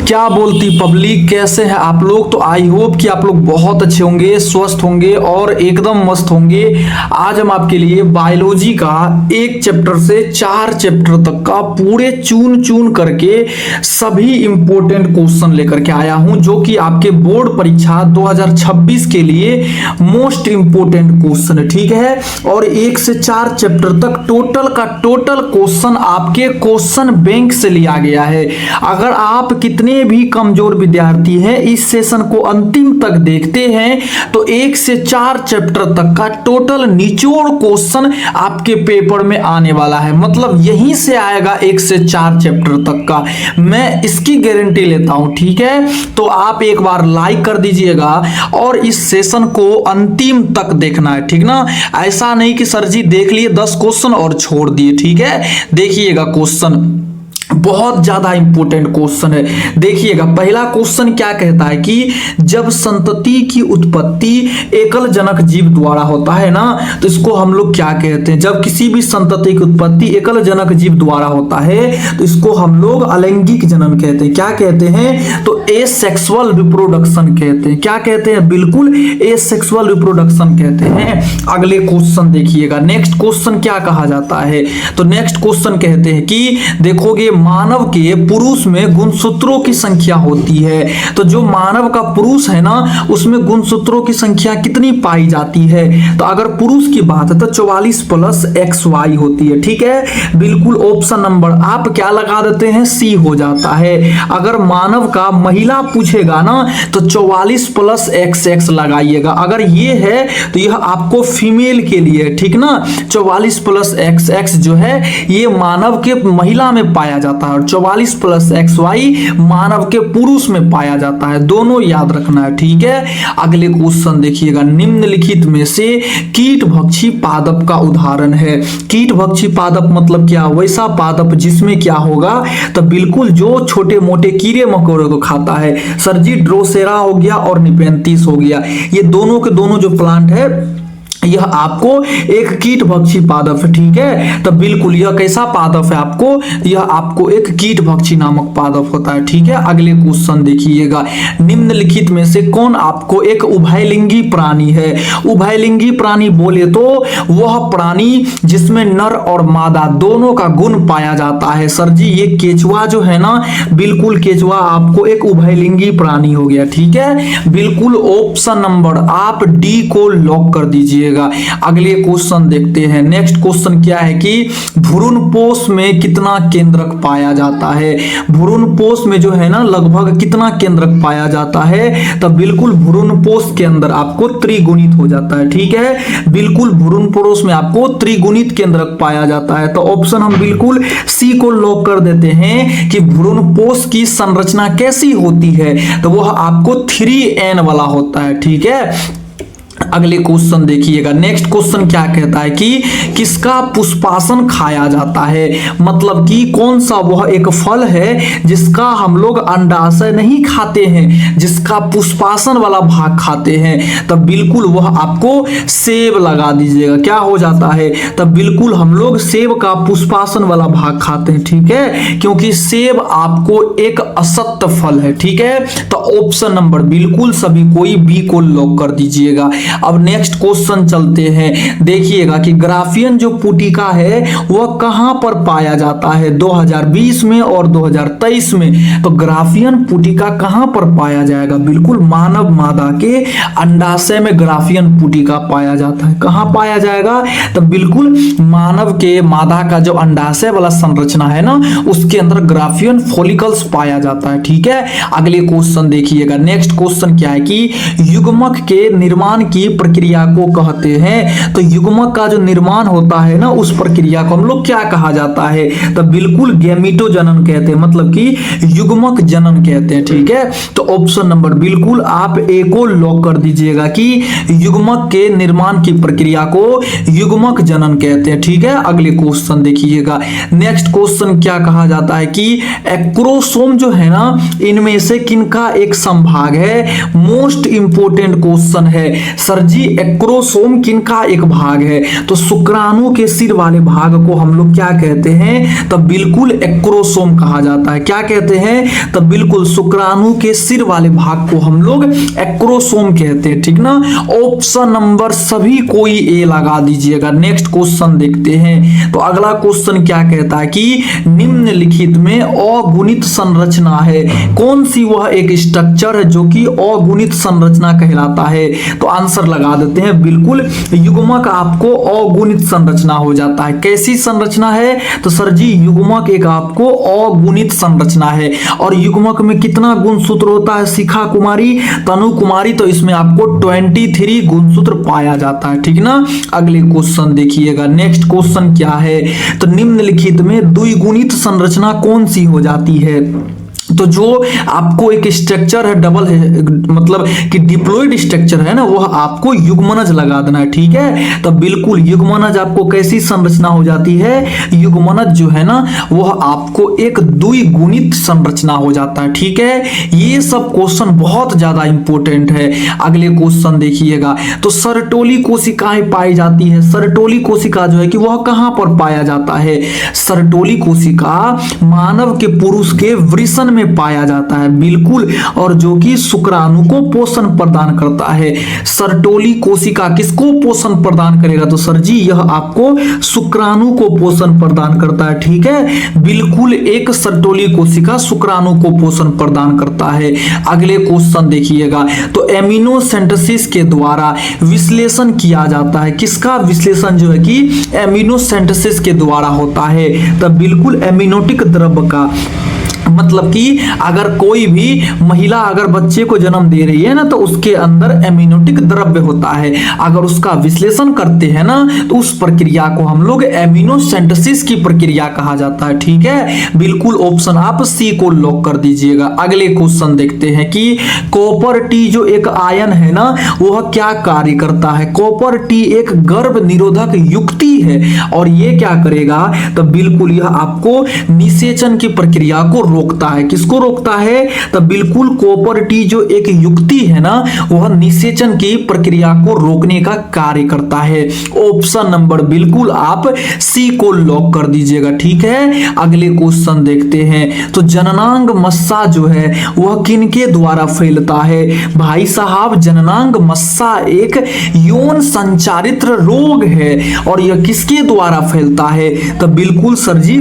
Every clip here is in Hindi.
क्या बोलती पब्लिक, कैसे हैं आप लोग। तो आई होप कि आप लोग बहुत अच्छे होंगे, स्वस्थ होंगे और एकदम मस्त होंगे। आज हम आपके लिए बायोलॉजी का एक चैप्टर से 4 चैप्टर तक का पूरे चून चून करके सभी इंपॉर्टेंट क्वेश्चन लेकर के आया हूं, जो कि आपके बोर्ड परीक्षा 2026 के लिए मोस्ट इंपॉर्टेंट क्वेश्चन है, ठीक है। और 1 से 4 चैप्टर तक टोटल का टोटल क्वेश्चन आपके क्वेश्चन बैंक से लिया गया है। अगर आप कितने भी कमजोर विद्यार्थी हैं, इस सेशन को अंतिम तक देखते हैं तो 1 से 4 चैप्टर तक का टोटल निचोड़ क्वेश्चन आपके पेपर में आने वाला है। मतलब यहीं से आएगा 1 से 4 चैप्टर तक का, मैं इसकी गारंटी लेता हूं, ठीक है। तो आप एक बार लाइक कर दीजिएगा और इस सेशन को अंतिम तक देखना है, ठीक ना। ऐसा नहीं कि सर जी देख लिए 10 क्वेश्चन और छोड़ दिए, ठीक है। देखिएगा क्वेश्चन बहुत ज्यादा इंपॉर्टेंट क्वेश्चन है। देखिएगा पहला क्वेश्चन क्या कहता है कि जब संतति की उत्पत्ति एकल जनक जीव द्वारा होता है ना, तो इसको हम लोग क्या कहते हैं। जब किसी भी संतति की उत्पत्ति एकल जनक जीव द्वारा होता है तो इसको हम लोग अलैंगिक जनन कहते हैं। क्या कहते हैं तो एसेक्सुअल रिप्रोडक्शन कहते हैं। क्या कहते हैं, बिल्कुल एसेक्सुअल रिप्रोडक्शन कहते हैं। अगले क्वेश्चन देखिएगा, नेक्स्ट क्वेश्चन क्या कहा जाता है। तो नेक्स्ट क्वेश्चन कहते हैं कि देखोगे मानव के पुरुष में गुणसूत्रों की संख्या होती है। तो जो मानव का पुरुष है ना, उसमें गुणसूत्रों की संख्या कितनी पाई जाती है। तो अगर पुरुष की बात है तो 44 प्लस XY होती है, ठीक है। बिल्कुल ऑप्शन नंबर आप क्या लगा देते हैं, सी हो जाता है। अगर मानव का महिला पूछेगा ना तो 44 प्लस XX लगाइएगा। अगर ये है तो यह आपको फीमेल के लिए, ठीक ना। 44 प्लस XX जो है ये मानव के महिला में पाया जाता है और 44 प्लस XY मानव के पुरुष में पाया जाता है। दोनों याद रखना है, ठीक है। अगले क्वेश्चन देखिएगा, निम्नलिखित में से कीटभक्षी पादप का उदाहरण है। कीटभक्षी पादप मतलब क्या, वैसा पादप जिसमें क्या होगा तो बिल्कुल जो छोटे मोटे कीड़े मकोड़े को खाता है। सर जी ड्रोसेरा हो गया और निपेंथिस हो गया, ये दोनों के दोनों जो प्लांट है यह आपको एक कीटभक्षी पादप है, ठीक है। तो बिल्कुल यह कैसा पादप है आपको, यह आपको एक कीटभक्षी नामक पादप होता है, ठीक है। अगले क्वेश्चन देखिएगा, निम्नलिखित में से कौन आपको एक उभयलिंगी प्राणी है। उभयलिंगी प्राणी बोले तो वह प्राणी जिसमें नर और मादा दोनों का गुण पाया जाता है। सर जी ये केचुआ जो है ना, बिल्कुल केचुआ आपको एक उभयलिंगी प्राणी हो गया, ठीक है। बिल्कुल ऑप्शन नंबर आप डी को लॉक कर दीजिए। अगले क्वेश्चन देखते हैं, नेक्स्ट क्वेश्चन क्या है कि भ्रूणपोष में कितना केंद्रक पाया जाता है। भ्रूणपोष में जो है ना लगभग कितना केंद्रक पाया जाता है, तो बिल्कुल भ्रूणपोष के अंदर आपको त्रिगुणित हो जाता है, ठीक है। बिल्कुल भ्रूणपोष में आपको त्रिगुणित केंद्रक पाया जाता है। तो ऑप्शन हम बिल्कुल सी को लॉक कर देते हैं कि भ्रूणपोष की संरचना कैसी होती है, तो वह आपको 3n वाला होता है, ठीक है। अगले क्वेश्चन देखिएगा, नेक्स्ट क्वेश्चन क्या कहता है कि किसका पुष्पासन खाया जाता है। मतलब कि कौन सा वह एक फल है जिसका हम लोग अंडाशय नहीं खाते हैं, जिसका पुष्पासन वाला भाग खाते हैं। तब बिल्कुल वह आपको सेब लगा दीजिएगा। क्या हो जाता है, तब बिल्कुल हम लोग सेब का पुष्पासन वाला भाग खाते हैं, ठीक है, क्योंकि सेब आपको एक असत्य फल है, ठीक है। तो ऑप्शन नंबर बिल्कुल सभी कोई बी को लॉक कर दीजिएगा। अब नेक्स्ट क्वेश्चन चलते हैं, देखिएगा कि ग्राफियन जो पुटिका है वह कहां पर पाया जाता है 2020 में और 2023 में। तो ग्राफियन पुटिका कहां पर पाया जाएगा, बिल्कुल मानव मादा के अंडाशय में ग्राफियन पुटिका पाया जाता है। कहां पाया जाएगा, तो बिल्कुल मानव के मादा का जो अंडाशय वाला संरचना है ना, उसके अंदर ग्राफियन फॉलिकल्स पाया जाता है, ठीक है। अगले क्वेश्चन देखिएगा, नेक्स्ट क्वेश्चन क्या है कि युग्मक के निर्माण की प्रक्रिया को कहते हैं। तो युग्मक का जो निर्माण होता है ना, उस प्रक्रिया को हम लोग क्या कहा जाता है, तो बिल्कुल गैमीटोजनन कहते हैं, मतलब कि युग्मक जनन कहते हैं, ठीक है। तो ऑप्शन नंबर बिल्कुल आप ए को लॉक कर दीजिएगा कि युग्मक के निर्माण की प्रक्रिया को युग्मक जनन कहते हैं, ठीक है। अगले क्वेश्चन देखिएगा, नेक्स्ट क्वेश्चन क्या कहा जाता है कि एक्रोसोम जो है ना, इनमें से किनका एक संभाग है। मोस्ट इंपोर्टेंट क्वेश्चन है। सर जी एक्रोसोम किनका एक भाग है? तो शुक्राणु के सिर वाले भाग को हम लोग क्या कहते हैं? तब बिल्कुल एक्रोसोम कहा जाता है। क्या कहते हैं? तब बिल्कुल शुक्राणु के सिर वाले भाग को हम लोग एक्रोसोम कहते हैं, ठीक ना। ऑप्शन नंबर सभी कोई ए लगा दीजिएगा। नेक्स्ट क्वेश्चन देखते हैं। तो अगला क्वेश्चन क्या कहता है कि निम्नलिखित में अगुणित संरचना है, कौन सी वह एक स्ट्रक्चर है जो कि अगुणित संरचना कहलाता है? तो आंसर लगा देते हैं, बिल्कुल युग्मक आपको अगुणित संरचना हो जाता है। कैसी संरचना है? तो सर जी युग्मक एक आपको अगुणित संरचना है। और युग्मक में कितना गुणसूत्र होता है शिखा कुमारी, तनु कुमारी? तो इसमें आपको 23 गुणसूत्र पाया जाता है, ठीक ना। अगले क्वेश्चन देखिएगा। नेक्स्ट क्वेश्चन क्या है? तो निम्नलिखित में द्विगुणित संरचना कौन सी हो जाती है? तो जो आपको एक स्ट्रक्चर है डबल है, मतलब कि डिप्लॉयड स्ट्रक्चर है ना, वह आपको युग्मनज लगा देना है, ठीक है। तो बिल्कुल युग्मनज आपको कैसी संरचना हो जाती है? युग्मनज जो है ना वह आपको एक द्विगुणित संरचना हो जाता है, ठीक है। ये सब क्वेश्चन बहुत ज्यादा इंपॉर्टेंट है। अगले क्वेश्चन देखिएगा। तो सरटोली कोशिकाएं पाई जाती है। सरटोली कोशिका जो है कि वह कहां पर पाया जाता है? सरटोली कोशिका मानव के पुरुष के वृषण में पाया जाता है, बिल्कुल। और जो कि शुक्राणु को पोषण प्रदान करता है। सरटोली कोशिका किसको पोषण प्रदान करेगा? तो सर जी यह आपको शुक्राणु को पोषण प्रदान करता है, ठीक है। बिल्कुल एक सरटोली कोशिका शुक्राणु को पोषण प्रदान करता है। अगले क्वेश्चन देखिएगा। तो एमिनो सिंथेसिस के द्वारा विश्लेषण किया जाता है। किसका विश्लेषण जो है कि एमिनो सिंथेसिस के द्वारा होता है? तब बिल्कुल एमिनोटिक द्रव्य का, मतलब कि अगर कोई भी महिला अगर बच्चे को जन्म दे रही है ना तो उसके अंदर एमिनोटिक द्रव्य होता है। अगर उसका विश्लेषण करते हैं ना तो उस प्रक्रिया को हम लोग एमिनो सिंथेसिस की प्रक्रिया कहा जाता है, ठीक है। बिल्कुल ऑप्शन आप सी को लॉक कर दीजिएगा। अगले क्वेश्चन देखते हैं कि कॉपर टी जो एक आयन है ना वह क्या कार्य करता है? कॉपर टी एक गर्भ निरोधक युक्ति है और ये क्या करेगा? तो बिल्कुल यह आपको निषेचन की प्रक्रिया को रोकता है। किसको रोकता है? तो बिल्कुल कॉपर टी जो एक युक्ति है ना वह निषेचन की प्रक्रिया को रोकने का कार्य करता है। ऑप्शन नंबर बिल्कुल आप सी को लॉक कर दीजिएगा, ठीक है। अगले क्वेश्चन देखते हैं। तो जननांग मस्सा जो है वह किनके द्वारा फैलता है? भाई साहब जननांग मस्सा एक यौन संचारित रोग है और यह किसके द्वारा फैलता है? तो बिल्कुल सर जी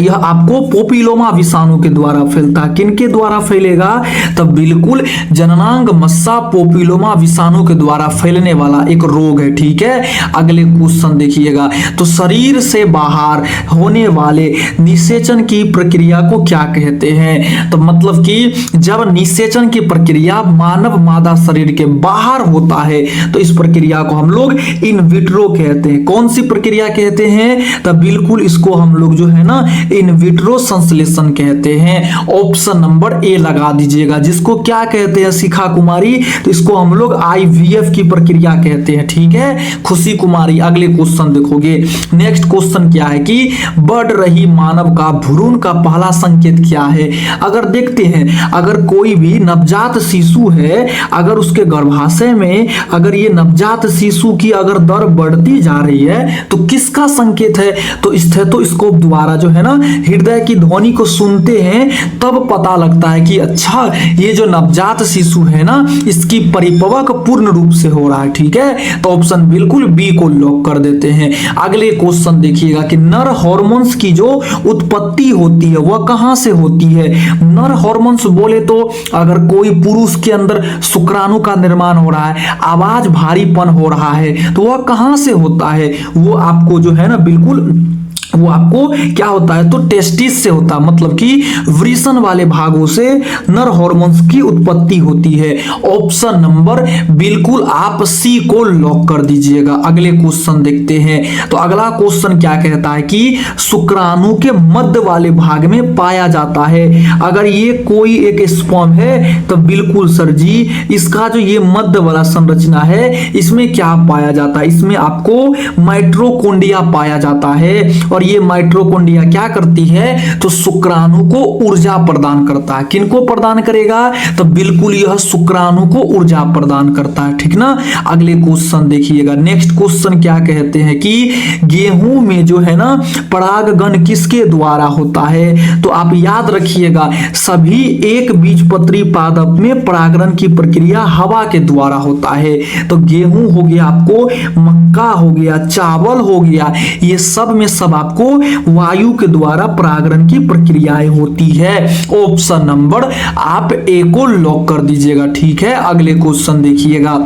यह आपको पोपिलोमा विषाणु के द्वारा फैलता है। किनके द्वारा फैलेगा? तब बिल्कुल जननांग मस्सा पोपिलोमा विषाणु के द्वारा फैलने वाला एक रोग है, ठीक है। अगले क्वेश्चन देखिएगा। तो शरीर से बाहर होने वाले निषेचन की प्रक्रिया को क्या कहते हैं? तो मतलब कि जब निषेचन की प्रक्रिया मानव मादा शरीर के बाहर होता है तो इस प्रक्रिया को हम लोग इन विट्रो कहते हैं। कौन सी प्रक्रिया कहते हैं? तब बिल्कुल इसको हम लोग जो है ना इन विट्रो संश्लेषण कहते हैं। ऑप्शन नंबर ए लगा दीजिएगा। जिसको क्या कहते हैं शिखा कुमारी? तो इसको हम लोग आईवीएफ की प्रक्रिया कहते हैं, ठीक है खुशी कुमारी। अगले क्वेश्चन देखोगे। नेक्स्ट क्वेश्चन क्या है कि बढ़ रही मानव का भ्रूण का पहला संकेत क्या है? अगर देखते हैं अगर कोई भी नवजात शिशु है, अगर उसके गर्भाशय में अगर ये नवजात शिशु की अगर दर बढ़ती जा रही है तो किसका संकेत है? तो स्टेथोस्कोप द्वारा जो है ना हृदय की ध्वनि को सुनते हैं तब पता लगता है कि अच्छा ये जो नवजात शिशु है ना इसकी परिपक्व पूर्ण रूप से हो रहा है, ठीक है। तो ऑप्शन बिल्कुल बी को लॉक कर देते हैं। अगले क्वेश्चन देखिएगा कि नर हॉर्मोन्स की जो उत्पत्ति होती है वह कहां से होती है? नर हॉर्मोन्स बोले तो अगर कोई पुरुष के अंदर शुक्राणु का निर्माण हो रहा है, आवाज भारीपन हो रहा है, तो वह कहां से होता है? वो आपको जो है ना बिल्कुल वो आपको क्या होता है? तो टेस्टिस से होता है, मतलब कि वृषण वाले भागों से नर हॉर्मोन्स की उत्पत्ति होती है। ऑप्शन नंबर बिल्कुल आप सी को लॉक कर दीजिएगा। अगले क्वेश्चन देखते हैं। तो अगला क्वेश्चन क्या कहता है कि शुक्राणु के मध्य वाले भाग में पाया जाता है। अगर ये कोई एक स्पर्म है तो बिल्कुल सर जी इसका जो ये मध्य वाला संरचना है इसमें क्या पाया जाता है? इसमें आपको माइटोकॉन्ड्रिया पाया जाता है और और ये माइटोकॉन्ड्रिया क्या करती है, तो शुक्राणु को ऊर्जा प्रदान करता है। किनको प्रदान करेगा, तो बिल्कुल यह शुक्राणु को ऊर्जा प्रदान करता है, ठीक ना। अगले क्वेश्चन देखिएगा, नेक्स्ट क्वेश्चन क्या कहते हैं कि गेहूं में जो है ना परागगण किसके द्वारा होता है, तो आप याद रखिएगा सभी एक बीजपत्री पादप में परागण की प्रक्रिया हवा के द्वारा होता है। तो गेहूं हो गया, आपको मक्का हो गया, चावल हो गया, ये सब में सब आपको वायु के द्वारा परागण की प्रक्रियाएं होती है। ऑप्शन नंबर आप ए को लॉक कर दीजिएगा, ठीक है। अगले क्वेश्चन देखिएगा,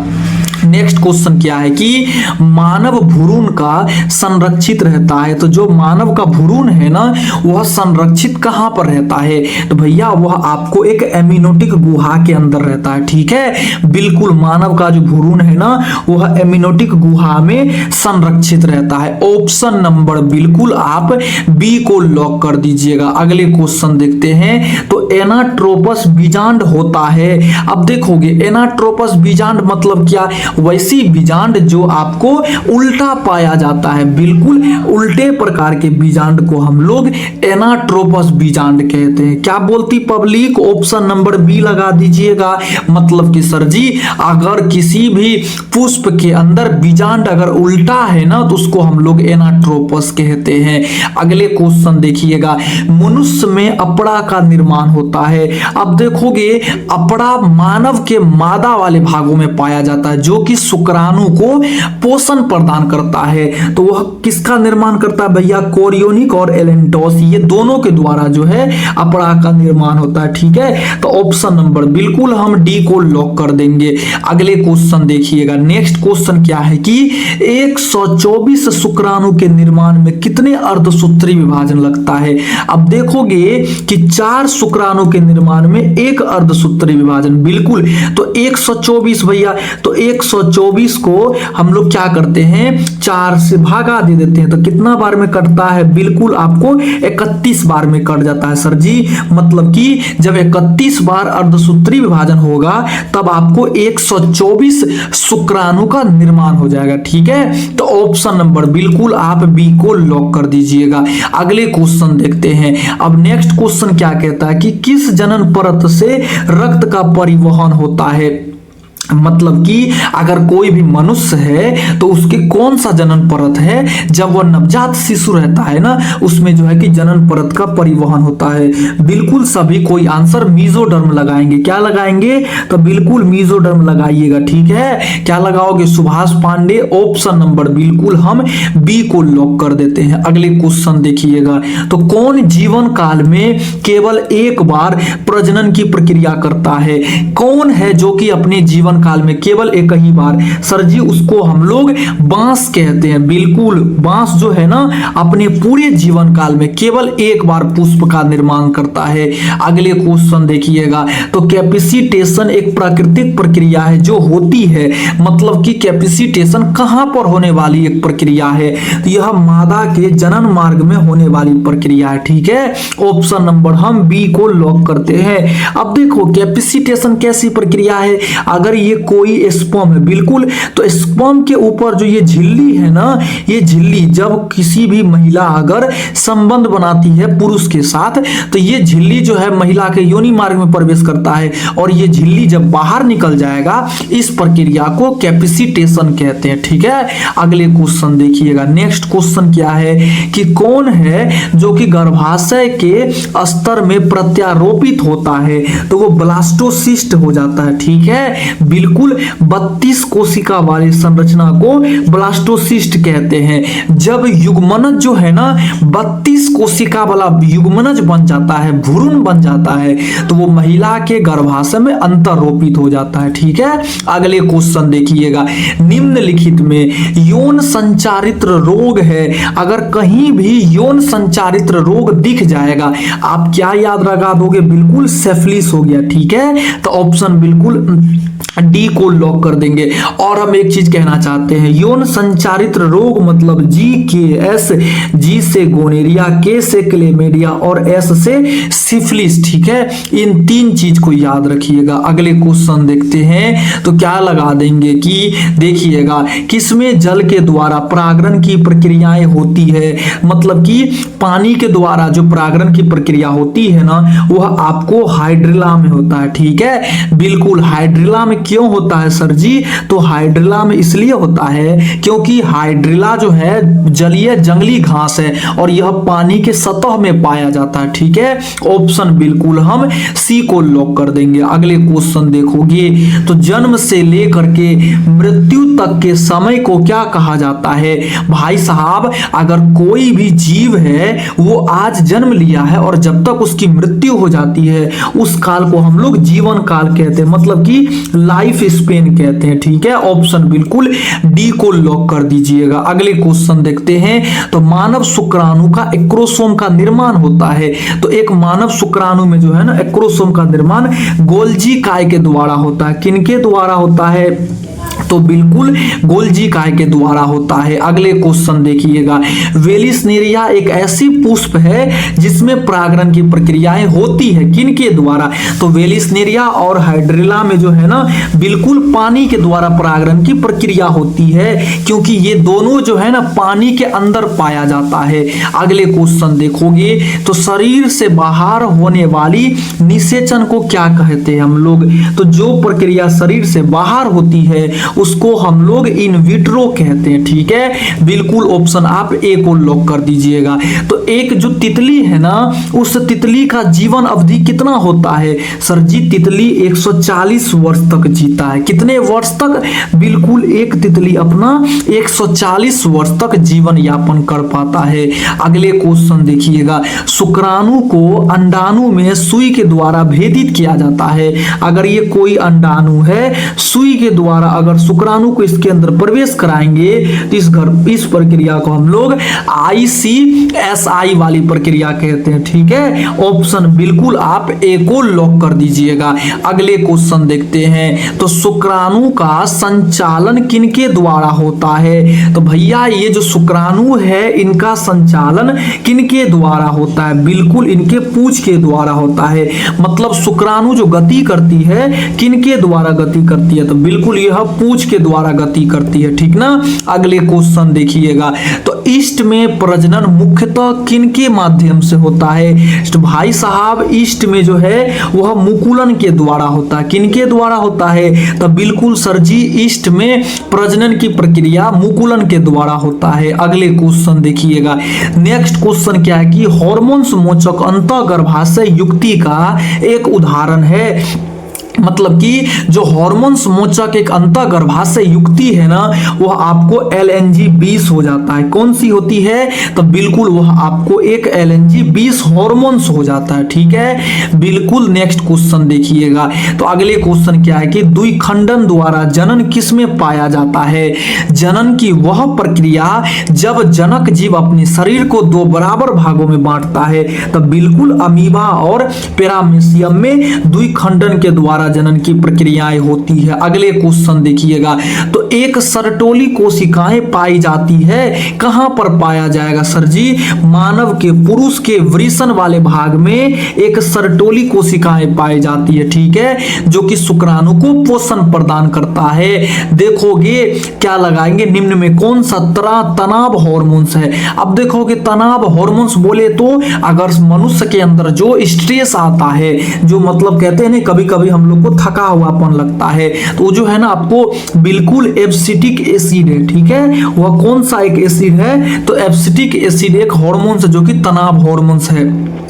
नेक्स्ट क्वेश्चन क्या है कि मानव भ्रूण का संरक्षित रहता है, तो जो मानव का भ्रूण है ना वह संरक्षित कहां पर रहता है, तो भैया वह आपको एक एमिनोटिक गुहा के अंदर रहता है, ठीक है। बिल्कुल मानव का जो भ्रूण है ना वह एमिनोटिक गुहा में संरक्षित रहता है। ऑप्शन नंबर बिल्कुल आप बी को लॉक कर दीजिएगा। अगले क्वेश्चन देखते हैं, तो एनाट्रोपस बीजांड होता है। अब देखोगे एनाट्रोपस बीजांड मतलब क्या, वैसी बीजांड जो आपको उल्टा पाया जाता है, बिल्कुल उल्टे प्रकार के बीजांड को हम लोग एनाट्रोपस बीजांड कहते हैं। क्या बोलती पब्लिक, ऑप्शन नंबर बी लगा दीजिएगा। मतलब कि सर जी अगर किसी भी पुष्प के अंदर बीजांड अगर उल्टा है ना तो उसको हम लोग एनाट्रोपस कहते हैं। अगले क्वेश्चन देखिएगा, मनुष्य में अपड़ा का निर्माण होता है। अब देखोगे अपड़ा मानव के मादा वाले भागों में पाया जाता है जो कि शुक्राणु को पोषण प्रदान करता है। तो वह किसका निर्माण करता है भैया, कोरियोनिक और एलेंटोस, ये दोनों के द्वारा जो है अपड़ा का निर्माण होता है, ठीक है। तो ऑप्शन नंबर बिल्कुल हम डी को लॉक कर देंगे। अगले क्वेश्चन देखिएगा, नेक्स्ट क्वेश्चन क्या है कि 124 शुक्राणु के निर्माण में कितने अर्धसूत्री विभाजन लगता है। अब देखोगे कि 4 शुक्राणु के निर्माण में एक अर्धसूत्री विभाजन, बिल्कुल। तो 124 भैया, तो 124 को हम लोग क्या करते हैं 4 से भागा दे देते हैं, तो कितना बार में कटता है, बिल्कुल आपको 31 बार में कट जाता है सर जी। मतलब कि जब 31 बार अर्धसूत्री विभाजन होगा तब आपको 124 शुक्राणु का निर्माण हो जाएगा, ठीक है। तो ऑप्शन नंबर बिल्कुल आप बी को लॉक कर दीजिएगा। अगले क्वेश्चन देखते हैं। अब नेक्स्ट क्वेश्चन क्या कहता है कि किस जनन परत से रक्त का परिवहन होता है। मतलब कि अगर कोई भी मनुष्य है तो उसके कौन सा जनन परत है, जब वह नवजात शिशु रहता है ना उसमें जो है कि जनन परत का परिवहन होता है। बिल्कुल सभी कोई आंसर मीजोडर्म लगाएंगे, क्या लगाएंगे, तो बिल्कुल मीजोडर्म लगाइएगा, ठीक है। क्या लगाओगे, सुभाष पांडे। ऑप्शन नंबर बिल्कुल हम बी को लॉक कर देते हैं। अगले क्वेश्चन देखिएगा, तो कौन जीवन काल में केवल एक बार प्रजनन की प्रक्रिया करता है। कौन है जो कि अपने जीवन काल में केवल एक ही बार, सर जी उसको हम लोग बांस कहते हैं। बिल्कुल बांस जो है ना अपने पूरे जीवन काल में केवल एक बार पुष्प का निर्माण करता है। अगले क्वेश्चन देखिएगा, तो कैपिसिटेशन एक प्राकृतिक प्रक्रिया है जो होती है, मतलब कि कैपिसिटेशन कहां पर होने वाली एक प्रक्रिया है, तो यह मादा के जनन मार्ग में होने वाली प्रक्रिया है, ठीक है। ऑप्शन नंबर हम बी को लॉक करते हैं। अब देखो कैपिसिटेशन कैसी प्रक्रिया है, अगर ये कोई स्पर्म है, बिल्कुल, तो स्पर्म के ऊपर जो ये झिल्ली है ना, ये झिल्ली जब किसी भी महिला अगर संबंध बनाती है पुरुष के साथ तो ये झिल्ली जो है महिला के योनि मार्ग में प्रवेश करता है और ये झिल्ली जब बाहर निकल जाएगा इस प्रक्रिया को कैपिसिटेशन कहते हैं, ठीक है। अगले क्वेश्चन देखिएगा, नेक्स्ट क्वेश्चन क्या है कि कौन है जो कि गर्भाशय के स्तर में प्रत्यारोपित होता है, तो वो ब्लास्टोसिस्ट हो जाता है, ठीक है। बिल्कुल 32 कोशिका वाली संरचना को ब्लास्टोसिस्ट कहते हैं। जब युग्मनज जो है ना 32 कोशिका वाला युग्मनज बन जाता है, भ्रूण बन जाता है, तो वो महिला के गर्भाशय में अंतरोपित हो जाता है, ठीक है। अगले क्वेश्चन देखिएगा, निम्नलिखित में यौन संचारित रोग है, अगर कहीं भी यौन संचारित रोग दिख जाएगा आप क्या याद लगा दोगे, बिल्कुल सिफिलिस हो गया, ठीक है। तो ऑप्शन बिल्कुल डी को लॉक कर देंगे। और हम एक चीज कहना चाहते हैं, यौन संचारित रोग मतलब जी के एस, जी से गोनेरिया, के से क्लेमेडिया और एस से सिफिलिस। ठीक है, इन 3 चीज को याद रखिएगा। अगले क्वेश्चन देखते हैं तो क्या लगा देंगे कि देखिएगा, किसमें जल के द्वारा परागण की प्रक्रियाएं होती है, मतलब कि पानी के द्वारा जो परागण की प्रक्रिया होती है ना, वह आपको हाइड्रिला में होता है। ठीक है, बिल्कुल हाइड्रिला में क्यों होता है सर जी? तो हाइड्रिला में इसलिए होता है क्योंकि हाइड्रिला जो है जलीय जंगली घास है और यह पानी के सतह में पाया जाता है। ठीक है, ऑप्शन बिल्कुल हम सी को लॉक कर देंगे। अगले क्वेश्चन देखोगे तो जन्म से लेकर के मृत्यु तक के समय को क्या कहा जाता है? भाई साहब, अगर कोई भी जीव है वो आज जन्म लिया है और जब तक उसकी मृत्यु हो जाती है उस काल को हम लोग जीवन काल कहते हैं, मतलब कि लाइफ स्पेन कहते हैं। ठीक है, ऑप्शन बिल्कुल डी को लॉक कर दीजिएगा। अगले क्वेश्चन देखते हैं तो मानव शुक्राणु का एक्रोसोम का निर्माण होता है। तो एक मानव शुक्राणु में जो है ना एक्रोसोम का निर्माण गोल्जी काय के द्वारा होता है। किनके द्वारा होता है? तो बिल्कुल गोल्जी काय के द्वारा होता है। अगले क्वेश्चन देखिएगा, वेलिस्नेरिया एक ऐसी पुष्प है जिसमें परागण की प्रक्रियाएं होती है, किनके द्वारा? तो वेलिस्नेरिया और हाइड्रिला में जो है ना बिल्कुल पानी के द्वारा परागण की प्रक्रिया होती है, क्योंकि ये दोनों जो है ना पानी के अंदर पाया जाता है। अगले क्वेश्चन देखोगे तो शरीर से बाहर होने वाली निषेचन को क्या कहते हैं हम लोग? तो जो प्रक्रिया शरीर से बाहर होती है उसको हम लोग इन विट्रो कहते हैं। ठीक है, बिल्कुल ऑप्शन आप ए को लॉक कर दीजिएगा। तो एक जो तितली है ना, उस तितली का जीवन अवधि कितना होता है? सर जी, तितली 140 वर्ष तक जीता है। कितने वर्ष तक? बिल्कुल, एक तितली अपना 140 वर्ष तक जीवन यापन कर पाता है। अगले क्वेश्चन देखिएगा, शुक्राणु को अंडाणु में सुई के द्वारा भेदित किया जाता है। अगर ये कोई अंडाणु है, सुई के द्वारा अगर शुक्राणु को इसके अंदर प्रवेश कराएंगे तो इस प्रक्रिया को हम लोग ICSI वाली प्रक्रिया कहते हैं। ठीक है, ऑप्शन बिल्कुल आप ए को लॉक कर दीजिएगा। अगले क्वेश्चन देखते हैं तो शुक्राणु का संचालन किनके द्वारा होता है? तो भैया ये जो शुक्राणु है इनका संचालन किनके द्वारा होता है? बिल्कुल इनके पूंछ के द्वारा होता है। मतलब शुक्राणु जो गति करती है किनके द्वारा गति करती है? तो बिल्कुल यह पूंछ के द्वारा गति करती है। ठीक ना। अगले क्वेश्चन देखिएगा तो ईस्ट में प्रजनन मुख्यतः किनके माध्यम से होता है? तो भाई साहब, ईस्ट में जो है वह मुकुलन के द्वारा होता है। किनके द्वारा होता है? तो बिल्कुल सर जी, ईस्ट में प्रजनन की प्रक्रिया मुकुलन के द्वारा होता है। अगले क्वेश्चन देखिएगा, नेक्स्ट क्वेश्चन क्या है कि हार्मोन्स मोचक अंतःगर्भाशय युक्ति का एक उदाहरण है। मतलब कि जो हार्मोन्स मोचक एक अंतःगर्भाशय युक्ति है ना, वह आपको LNG-20 हो जाता है। कौन सी होती है? तो बिल्कुल वह आपको एक LNG-20 हार्मोन्स हो जाता है। ठीक है, बिल्कुल। नेक्स्ट क्वेश्चन देखिएगा तो अगले क्वेश्चन क्या है कि द्विखंडन द्वारा जनन किसमें पाया जाता है? जनन की वह प्रक्रिया जब जनक जीव अपने शरीर को 2 बराबर भागों में बांटता है, तब बिल्कुल अमीबा और पैरामीशियम में द्विखंडन के द्वारा जनन की प्रक्रियाएं होती है। अगले क्वेश्चन देखिएगा तो एक सरटोली कोशिकाएं पाई जाती है, कहां पर पाया जाएगा सर जी? मानव के पुरुष के वृषण वाले भाग में एक सरटोली कोशिकाएं पाई जाती है। ठीक है, जो कि शुक्राणु को पोषण प्रदान करता है। देखोगे क्या लगाएंगे, निम्न में कौन सा तनाव हार्मोन्स है? अब देखोगे तनाव हार्मोन्स बोले तो अगर मनुष्य के अंदर जो स्ट्रेस आता है, जो मतलब कहते हैं ना कभी कभी हम लोग को थका हुआपन लगता है, तो जो है ना आपको बिल्कुल एब्सिटिक एसिड है। ठीक है, वह कौन सा एक एसिड है? तो एब्सिटिक एसिड एक हार्मोन है जो कि तनाव हार्मोन्स है।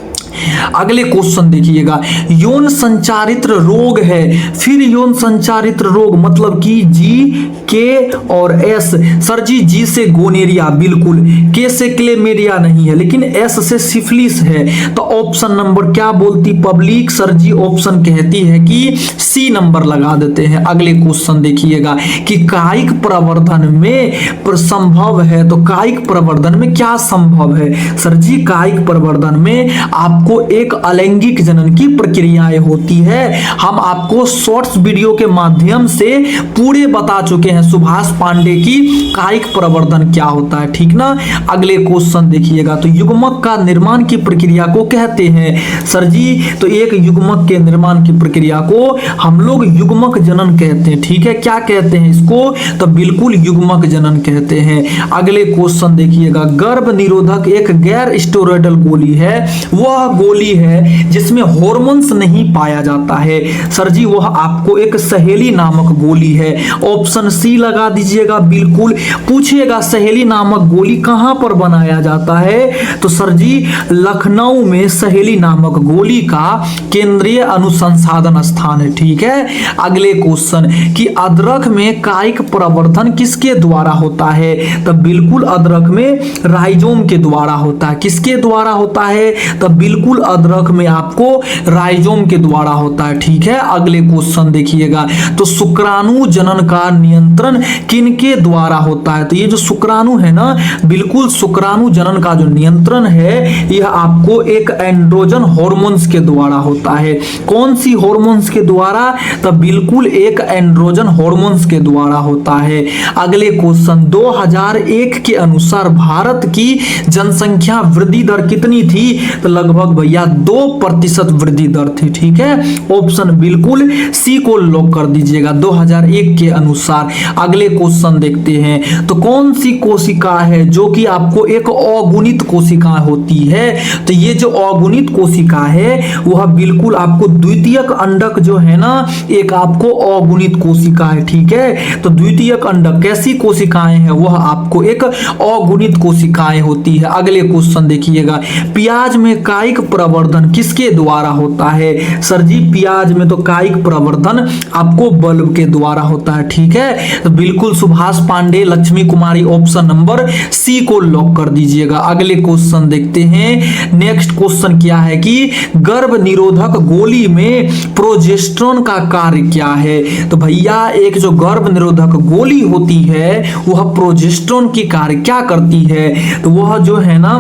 अगले क्वेश्चन देखिएगा, यौन संचारित रोग है। फिर यौन संचारित रोग मतलब कि जी, के और एस। सर जी, जी से गोनेरिया, बिल्कुल। के से क्लेमेडिया नहीं है, लेकिन एस से सिफिलिस है। तो ऑप्शन नंबर क्या बोलती पब्लिक? सर जी ऑप्शन कहती है कि सी नंबर लगा देते हैं। अगले क्वेश्चन देखिएगा कि कायिक प्रवर्धन में संभव है, तो कायिक प्रवर्धन में क्या संभव है? सर जी कायिक प्रवर्धन में आप आपको एक अलैंगिक जनन की प्रक्रियाएं होती है। हम आपको शॉर्ट्स वीडियो के माध्यम से पूरे बता चुके हैं सुभाष पांडे की कायिक प्रवर्धन क्या होता है, ठीक ना। अगले क्वेश्चन देखिएगा, तो युग्मक का निर्माण की प्रक्रिया को कहते हैं सर जी, तो एक युग्मक के निर्माण की प्रक्रिया को हम लोग युग्मक जनन कहते हैं, ठीक है। क्या कहते हैं इसको, तो बिल्कुल युग्मक जनन कहते हैं। अगले क्वेश्चन देखिएगा, गर्भ निरोधक एक गैर स्टेरॉयडल गोली है, वह गोली है जिसमें हार्मोन्स नहीं पाया जाता है सर जी, वह आपको एक सहेली नामक गोली है। ऑप्शन सी लगा दीजिएगा। बिल्कुल पूछिएगा सहेली नामक गोली कहां पर बनाया जाता है, तो सर जी लखनऊ में सहेली नामक गोली का केंद्रीय अनुसंधान स्थान है, ठीक है। अगले क्वेश्चन कि अदरक में कायिक प्रवर्धन किसके द्वारा होता है, तो बिल्कुल अदरक में राइजोम के द्वारा होता है। किसके द्वारा होता है, तो बिल्कुल अदरक में आपको राइजोम के द्वारा होता है, ठीक है। अगले क्वेश्चन देखिएगा, तो शुक्राणु जनन का नियंत्रण किनके द्वारा होता है, तो ये जो शुक्राणु है ना, बिल्कुल शुक्राणु जनन का जो नियंत्रण है यह आपको एक एंड्रोजन हार्मोन्स के द्वारा होता है। कौन सी हार्मोन्स के द्वारा, तो बिल्कुल एक एंड्रोजन हार्मोन्स के द्वारा होता है। अगले क्वेश्चन, 2001 के अनुसार भारत की जनसंख्या वृद्धि दर कितनी थी, तो लगभग भैया 2% वृद्धि दर थी, ठीक है। ऑप्शन बिल्कुल सी को लॉक कर दीजिएगा 2001 के अनुसार। अगले क्वेश्चन देखते हैं, तो कौन सी कोशिका है जो कि आपको एक अगुणित कोशिका होती है, तो ये जो अगुणित कोशिका है वह बिल्कुल आपको द्वितीयक अंडक जो है ना, एक आपको अगुणित कोशिका है, ठीक है। तो द्वितीयक अंडक कैसी कोशिकाएं हैं, वह आपको एक अगुणित कोशिकाएं होती है। अगले क्वेश्चन देखिएगा, प्याज में कायिक प्रवर्धन किसके द्वारा होता है, सर जी प्याज में तो कायिक प्रवर्धन आपको बल्ब के द्वारा होता है, ठीक है। तो बिल्कुल सुभाष पांडे, लक्ष्मी कुमारी, ऑप्शन नंबर सी को लॉक कर दीजिएगा। अगले क्वेश्चन देखते हैं। नेक्स्ट क्वेश्चन क्या है कि गर्भ निरोधक गोली में प्रोजेस्टेरोन का कार्य क्या है, तो भैया एक जो गर्भ निरोधक गोली होती है वह प्रोजेस्टेरोन की कार्य क्या करती है, तो वह जो है ना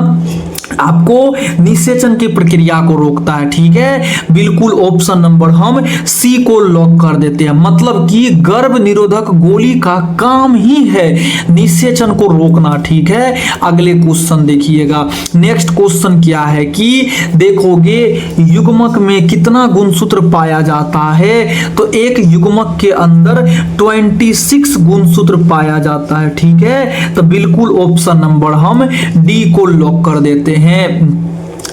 आपको निषेचन की प्रक्रिया को रोकता है, ठीक है। बिल्कुल ऑप्शन नंबर हम सी को लॉक कर देते हैं, मतलब कि गर्भ निरोधक गोली का काम ही है निषेचन को रोकना, ठीक है। अगले क्वेश्चन देखिएगा, नेक्स्ट क्वेश्चन क्या है कि देखोगे युग्मक में कितना गुणसूत्र पाया जाता है, तो एक युग्मक के अंदर 26 गुणसूत्र पाया जाता है, ठीक है। तो बिल्कुल ऑप्शन नंबर हम डी को लॉक कर देते हैं।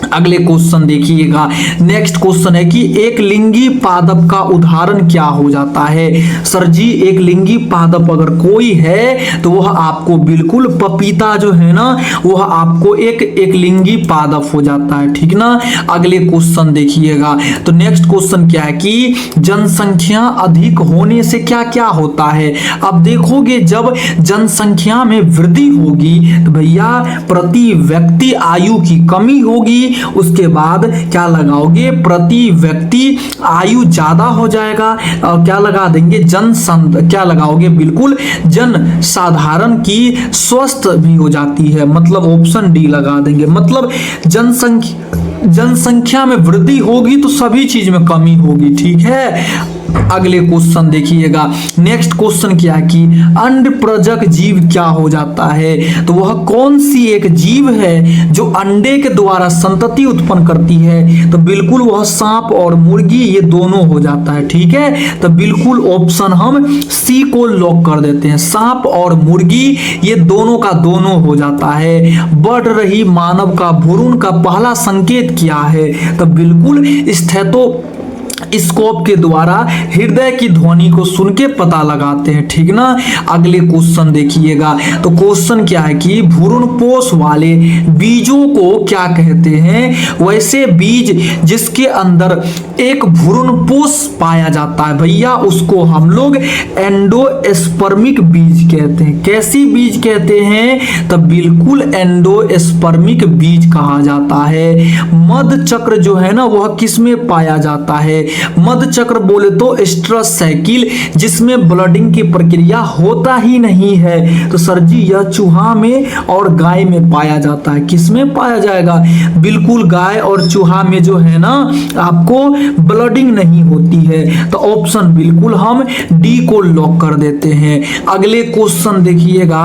अगले क्वेश्चन देखिएगा, नेक्स्ट क्वेश्चन है कि एक लिंगी पादप का उदाहरण क्या हो जाता है, सर जी एक लिंगी पादप अगर कोई है तो वह आपको बिल्कुल पपीता जो है ना वह आपको एक लिंगी पादप हो जाता है, ठीक ना। अगले क्वेश्चन देखिएगा, तो नेक्स्ट क्वेश्चन क्या है कि जनसंख्या अधिक होने से क्या क्या होता है। अब देखोगे जब जनसंख्या में वृद्धि होगी तो भैया प्रति व्यक्ति आयु की कमी होगी, उसके बाद क्या लगाओगे, प्रति व्यक्ति आयु ज्यादा हो जाएगा और क्या लगा देंगे, क्या लगाओगे, बिल्कुल जन साधारण की स्वस्थ भी हो जाती है, मतलब ऑप्शन डी लगा देंगे। मतलब जनसंख्या में वृद्धि होगी तो सभी चीज में कमी होगी, ठीक है। अगले क्वेश्चन देखिएगा, नेक्स्ट क्वेश्चन क्या है कि अंड प्रजक जीव क्या हो जाता है, तो वह कौन सी एक जीव है जो अंडे के द्वारा संतति उत्पन्न करती है, तो बिल्कुल वह सांप और मुर्गी ये दोनों हो जाता है, ठीक है। तो बिल्कुल ऑप्शन हम सी को लॉक कर देते हैं, सांप और मुर्गी ये दोनों का दोनों हो जाता है। बढ़ रही मानव का भ्रूण का पहला संकेत क्या है, तो बिल्कुल स्कोप के द्वारा हृदय की ध्वनि को सुन के पता लगाते हैं, ठीक ना। अगले क्वेश्चन देखिएगा, तो क्वेश्चन क्या है कि भ्रूणपोष वाले बीजों को क्या कहते हैं, वैसे बीज जिसके अंदर एक भ्रूणपोष पाया जाता है भैया उसको हम लोग एंडोस्पर्मिक बीज कहते हैं। कैसी बीज कहते हैं, तो बिल्कुल एंडोस्पर्मिक बीज कहा जाता है। मध चक्र जो है ना वह किस में पाया जाता है, मध चक्र बोले तो स्ट्रेस साइकिल, जिसमें ब्लडिंग की प्रक्रिया होता ही नहीं है। तो सर जी यह चूहा में और गाय में पाया जाता है। किस में पाया जाएगा? बिल्कुल गाय और चूहा में जो है ना आपको ब्लडिंग नहीं होती है। तो ऑप्शन बिल्कुल हम डी को लॉक कर देते हैं। अगले क्वेश्चन देखिएगा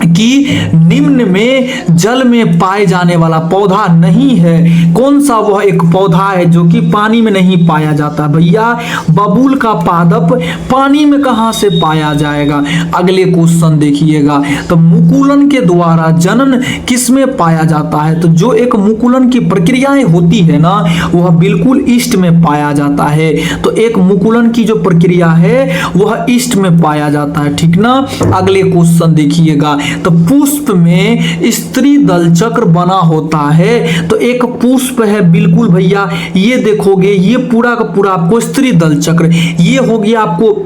कि निम्न में जल में पाए जाने वाला पौधा नहीं है, कौन सा वह एक पौधा है जो कि पानी में नहीं पाया जाता? भैया बबूल का पादप पानी में कहां से पाया जाएगा? अगले क्वेश्चन देखिएगा, तो मुकुलन के द्वारा जनन किस में पाया जाता है? तो जो एक मुकुलन की प्रक्रियाएं होती है ना वह बिल्कुल ईस्ट में पाया जाता है। तो एक मुकुलन की जो प्रक्रिया है वह ईस्ट में पाया जाता है, ठीक ना। अगले क्वेश्चन देखिएगा, तो पुष्प में स्त्री दल चक्र बना होता है। तो एक पुष्प है बिल्कुल भैया, ये देखोगे ये पूरा का पूरा आपको स्त्री दल चक्र, ये हो गया आपको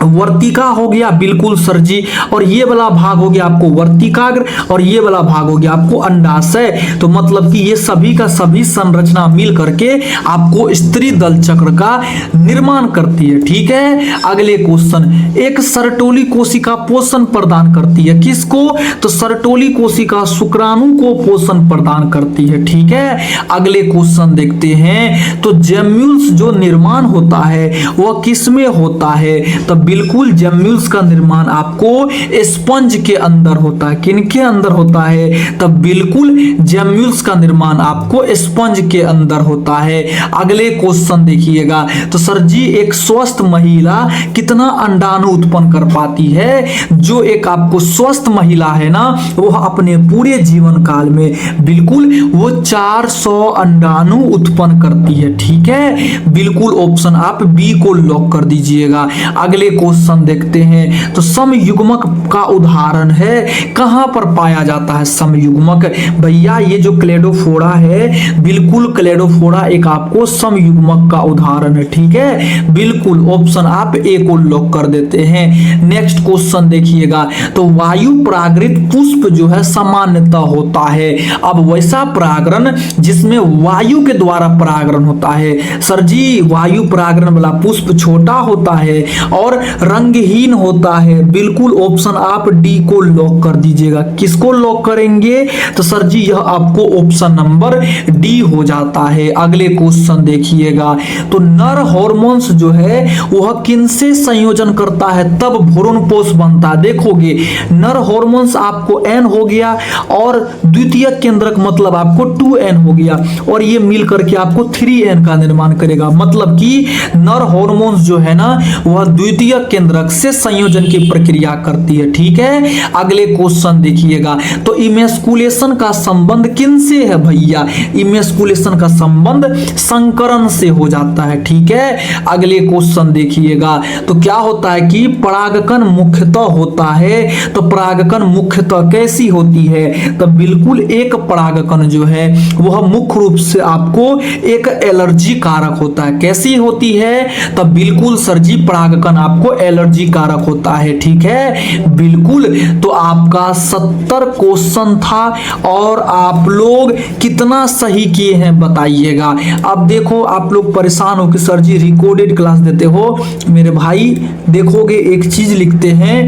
वर्तिका हो गया बिल्कुल सर जी, और ये वाला भाग हो गया आपको वर्तिकाग्र, और ये वाला भाग हो गया आपको अंडाशय। तो मतलब कि ये सभी का सभी संरचना मिल करके आपको स्त्री दल चक्र का निर्माण करती है, ठीक है। अगले क्वेश्चन, एक सरटोली कोशिका पोषण प्रदान करती है, किसको? तो सरटोली कोशिका शुक्राणु को पोषण प्रदान करती है, ठीक है। अगले क्वेश्चन देखते हैं, तो जेम्यूल्स जो निर्माण होता है वह किसमें होता है? तो बिल्कुल जेम्यूल्स का निर्माण आपको स्पंज के अंदर होता है। किनके अंदर होता है? तब बिल्कुल जेम्यूल्स का निर्माण आपको स्पंज के अंदर होता है। अगले क्वेश्चन देखिएगा, तो सर जी एक स्वस्थ महिला कितना अंडाणु उत्पन्न कर पाती है? जो एक आपको स्वस्थ महिला है ना वह अपने पूरे जीवन काल में बिल्कुल वो 400 अंडाणु उत्पन्न करती है, ठीक है। बिल्कुल ऑप्शन आप बी को लॉक कर दीजिएगा। अगले क्वेश्चन देखते हैं, तो समयुग्मक का उदाहरण है, कहां पर पाया जाता है समयुग्मक? भैया ये जो क्लेडोफोरा है बिल्कुल क्लेडोफोरा एक आपको समयुग्मक का उदाहरण है, ठीक है। बिल्कुल ऑप्शन आप ए को लॉक कर देते हैं। नेक्स्ट क्वेश्चन देखिएगा, तो वायु परागृत पुष्प जो है सामान्यतः होता है। अब वैसा परागण जिसमें वायु के द्वारा परागण होता है, सर जी वायु परागण वाला पुष्प छोटा होता है और रंगहीन होता है। बिल्कुल ऑप्शन आप डी को लॉक कर दीजिएगा। किसको लॉक करेंगे? तो सर जी यह आपको ऑप्शन नंबर डी हो जाता है। अगले क्वेश्चन देखिएगा, तो नर हार्मोन्स जो है वह किनसे संयोजन करता है तब भ्रूणपोष बनता है? देखोगे नर हार्मोन्स आपको एन हो गया और द्वितीय केंद्रक मतलब आपको 2n हो गया, और ये मिल करके आपको 3n का निर्माण करेगा। मतलब कि नर हार्मोन्स जो है ना वह द्वितीय केंद्रक से संयोजन की प्रक्रिया करती है, ठीक है। अगले क्वेश्चन देखिएगा, तो इमेस्कुलेशन का संबंध किनसे है? भैया इमेस्कुलेशन का संबंध संकरण से हो जाता है, ठीक है। अगले क्वेश्चन देखिएगा, तो क्या होता है कि परागकण मुख्यतः होता है। तो परागकण मुख्यतः कैसी होती है? तो बिल्कुल एक परागकण जो है वह मुख्य रूप से आपको एक एलर्जी कारक होता है। कैसी होती है? तो बिल्कुल सर जी परागकण आपको एलर्जी कारक होता है, ठीक है। बिल्कुल, तो आपका 70 क्वेश्चन था और आप लोग कितना सही किए हैं बताइएगा। अब देखो आप लोग परेशान हो कि सर जी रिकॉर्डेड क्लास देते हो। मेरे भाई देखोगे एक चीज लिखते हैं,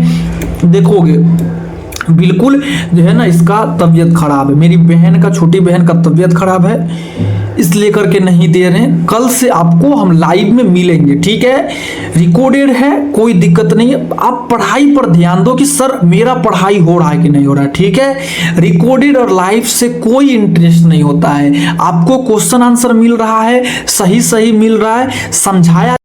देखोगे बिल्कुल जो है ना इसका तबीयत खराब है, मेरी बहन का छोटी बहन का तबीयत खराब है इसलिए करके नहीं दे रहे हैं। कल से आपको हम लाइव में मिलेंगे, ठीक है। रिकॉर्डेड है, कोई दिक्कत नहीं है। आप पढ़ाई पर ध्यान दो कि सर मेरा पढ़ाई हो रहा है कि नहीं हो रहा है, ठीक है। रिकॉर्डेड और लाइव से कोई इंटरेस्ट नहीं होता है। आपको क्वेश्चन आंसर मिल रहा है, सही सही मिल रहा है, समझाया